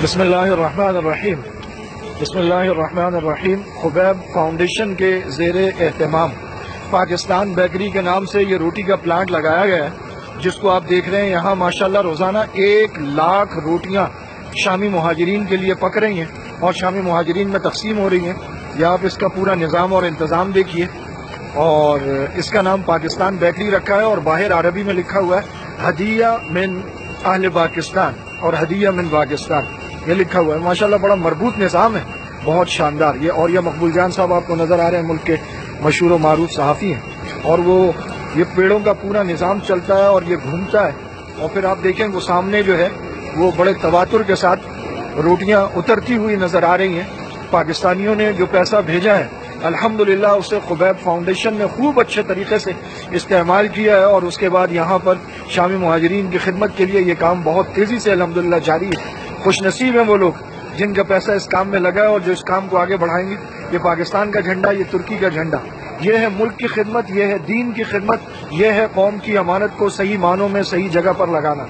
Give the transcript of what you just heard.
بسم اللہ الرحمن الرحیم بسم اللہ الرحمن الرحیم خبیب فاؤنڈیشن کے زیر اہتمام پاکستان بیکری کے نام سے یہ روٹی کا پلانٹ لگایا گیا ہے، جس کو آپ دیکھ رہے ہیں یہاں ماشاءاللہ روزانہ 1,00,000 روٹیاں شامی مہاجرین کے لیے پک رہی ہیں اور شامی مہاجرین میں تقسیم ہو رہی ہیں۔ یہ آپ اس کا پورا نظام اور انتظام دیکھیے، اور اس کا نام پاکستان بیکری رکھا ہے اور باہر عربی میں لکھا ہوا ہے ہدیہ من اہل پاکستان اور ہدیہ من پاکستان، یہ لکھا ہوا ہے۔ ماشاءاللہ بڑا مربوط نظام ہے، بہت شاندار۔ یہ اور یہ مقبول جان صاحب آپ کو نظر آ رہے ہیں، ملک کے مشہور و معروف صحافی ہیں، اور وہ یہ پیڑوں کا پورا نظام چلتا ہے اور یہ گھومتا ہے، اور پھر آپ دیکھیں وہ سامنے جو ہے وہ بڑے تواتر کے ساتھ روٹیاں اترتی ہوئی نظر آ رہی ہیں۔ پاکستانیوں نے جو پیسہ بھیجا ہے الحمدللہ اسے خبیب فاؤنڈیشن نے خوب اچھے طریقے سے استعمال کیا ہے، اور اس کے بعد یہاں پر شامی مہاجرین کی خدمت کے لیے یہ کام بہت تیزی سے الحمدللہ جاری ہے۔ خوش نصیب ہیں وہ لوگ جن کا پیسہ اس کام میں لگا ہے اور جو اس کام کو آگے بڑھائیں گے۔ یہ پاکستان کا جھنڈا، یہ ترکی کا جھنڈا، یہ ہے ملک کی خدمت، یہ ہے دین کی خدمت، یہ ہے قوم کی امانت کو صحیح معنوں میں صحیح جگہ پر لگانا۔